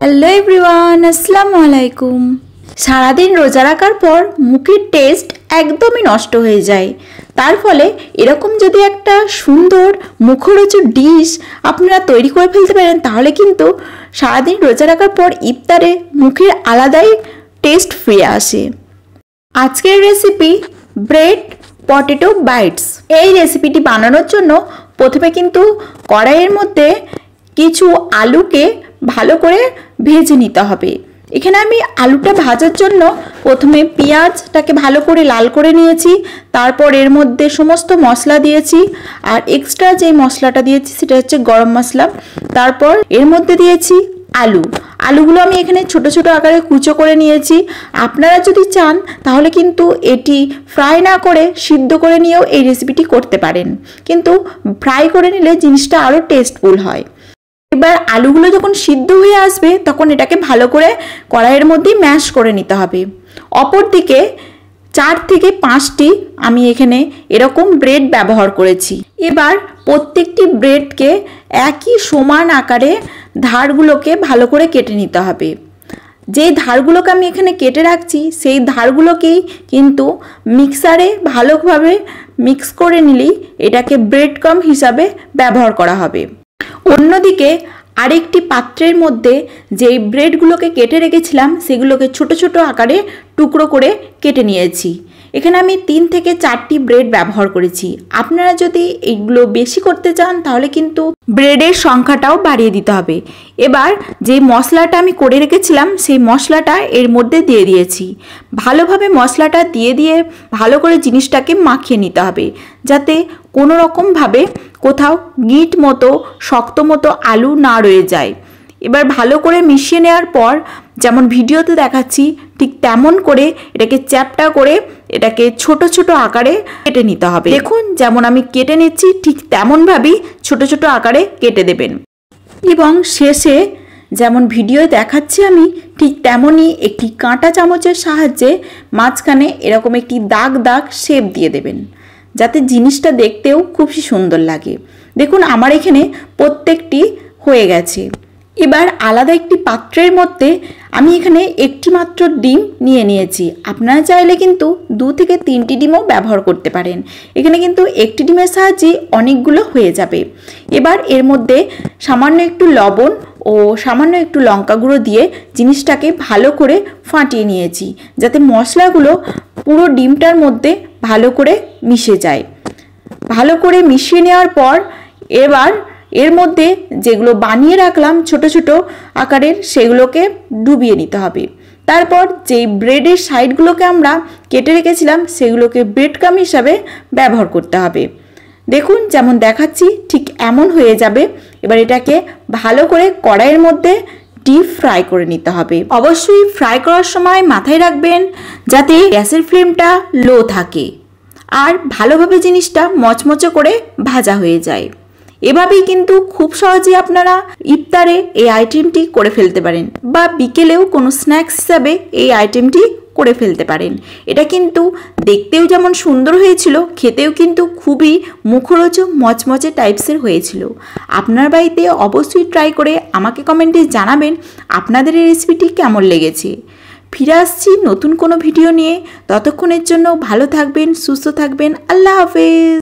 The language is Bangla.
হ্যালো এভরিওয়ান, আসসালামু আলাইকুম। সারাদিন রোজা রাখার পর মুখের টেস্ট একদমই নষ্ট হয়ে যায়। তার ফলে এরকম যদি একটা সুন্দর মুখরোচক ডিশ আপনারা তৈরি করে ফেলতে পারেন, তাহলে কিন্তু সারাদিন রোজা রাখার পর ইফতারে মুখের আলাদাই টেস্ট ফিরে আসে। আজকের রেসিপি ব্রেড পটেটো বাইটস। এই রেসিপিটি বানানোর জন্য প্রথমে কিন্তু কড়াইয়ের মধ্যে কিছু আলুকে ভালো করে ভেজে নিতে হবে। এখানে আমি আলুটা ভাজার জন্য প্রথমে পেঁয়াজটাকে ভালো করে লাল করে নিয়েছি, তারপর এর মধ্যে সমস্ত মশলা দিয়েছি, আর এক্সট্রা যে মশলাটা দিয়েছি সেটা হচ্ছে গরম মশলা। তারপর এর মধ্যে দিয়েছি আলুগুলো আমি এখানে ছোট ছোট আকারে কুচো করে নিয়েছি। আপনারা যদি চান তাহলে কিন্তু এটি ফ্রাই না করে সিদ্ধ করে নিয়েও এই রেসিপিটি করতে পারেন, কিন্তু ফ্রাই করে নিলে জিনিসটা আরও টেস্টফুল হয়। এবার আলুগুলো যখন সিদ্ধ হয়ে আসবে তখন এটাকে ভালো করে কড়াইয়ের মধ্যেই ম্যাশ করে নিতে হবে। অপরদিকে 4 থেকে 5টি আমি এখানে এরকম ব্রেড ব্যবহার করেছি। এবার প্রত্যেকটি ব্রেডকে একই সমান আকারে ধারগুলোকে ভালো করে কেটে নিতে হবে। যেই ধারগুলোকে আমি এখানে কেটে রাখছি সেই ধারগুলোকেই কিন্তু মিক্সারে ভালোভাবে মিক্স করে নিলেই এটাকে ব্রেড ক্রাম্ব হিসাবে ব্যবহার করা হবে। অন্যদিকে আরেকটি পাত্রের মধ্যে যেই ব্রেডগুলোকে কেটে রেখেছিলাম সেগুলোকে ছোট ছোট আকারে টুকরো করে কেটে নিয়েছি। এখানে আমি 3 থেকে 4টি ব্রেড ব্যবহার করেছি। আপনারা যদি এইগুলো বেশি করতে চান তাহলে কিন্তু ব্রেডের সংখ্যাটাও বাড়িয়ে দিতে হবে। এবার যে মশলাটা আমি করে রেখেছিলাম সেই মশলাটা এর মধ্যে দিয়ে দিয়েছি। ভালোভাবে মশলাটা দিয়ে ভালো করে জিনিসটাকে মাখিয়ে নিতে হবে, যাতে কোনো রকমভাবে কোথাও গিট মতো শক্ত মতো আলু না রয়ে যায়। এবার ভালো করে মিশিয়ে নেওয়ার পর যেমন ভিডিওতে দেখাচ্ছি ঠিক তেমন করে এটাকে চ্যাপটা করে এটাকে ছোট ছোট আকারে কেটে নিতে হবে। দেখুন যেমন আমি কেটে নিচ্ছি ঠিক তেমনভাবেই ছোট ছোট আকারে কেটে দেবেন। এবং শেষে যেমন ভিডিওয় দেখাচ্ছি আমি ঠিক তেমনই একটি কাঁটা চামচের সাহায্যে মাঝখানে এরকম একটি দাগ শেপ দিয়ে দেবেন, যাতে জিনিসটা দেখতেও খুব সুন্দর লাগে। দেখুন আমার এখানে প্রত্যেকটি হয়ে গেছে। এবার আলাদা একটি পাত্রের মধ্যে আমি এখানে একটি মাত্র ডিম নিয়ে নিয়েছি। আপনারা চাইলে কিন্তু 2 থেকে 3টি ডিমও ব্যবহার করতে পারেন। এখানে কিন্তু একটি ডিমের সাহায্যে অনেকগুলো হয়ে যাবে। এবার এর মধ্যে সামান্য একটু লবণ ও সামান্য একটু লঙ্কা গুঁড়ো দিয়ে জিনিসটাকে ভালো করে ফাটিয়ে নিয়েছি, যাতে মশলাগুলো পুরো ডিমটার মধ্যে ভালো করে মিশে যায়। ভালো করে মিশিয়ে নেওয়ার পর এবার এর মধ্যে যেগুলো বানিয়ে রাখলাম ছোট ছোট আকারের সেগুলোকে ডুবিয়ে নিতে হবে। তারপর যেই ব্রেডের সাইডগুলোকে আমরা কেটে রেখেছিলাম সেগুলোকে ব্রেড ক্রাম্ব হিসাবে ব্যবহার করতে হবে। দেখুন যেমন দেখাচ্ছি ঠিক এমন হয়ে যাবে। এবার এটাকে ভালো করে কড়াইয়ের মধ্যে ডিপ ফ্রাই করে নিতে হবে। অবশ্যই ফ্রাই করার সময় মাথায় রাখবেন যাতে গ্যাসের ফ্লেমটা লো থাকে আর ভালোভাবে জিনিসটা মচমচে করে ভাজা হয়ে যায়। এভাবেই কিন্তু খুব সহজেই আপনারা ইফতারে এই আইটেমটি করে ফেলতে পারেন, বা বিকেলেও কোনো স্ন্যাক্স হিসাবে এই আইটেমটি করে ফেলতে পারেন। এটা কিন্তু দেখতেও যেমন সুন্দর হয়েছিল, খেতেও কিন্তু খুবই মুখরোচক মচমচে টাইপসের হয়েছিল। আপনার বাড়িতে অবশ্যই ট্রাই করে আমাকে কমেন্টে জানাবেন আপনাদের এই রেসিপিটি কেমন লেগেছে। ফিরে আসছি নতুন কোনো ভিডিও নিয়ে। ততক্ষণের জন্য ভালো থাকবেন, সুস্থ থাকবেন। আল্লাহ হাফেজ।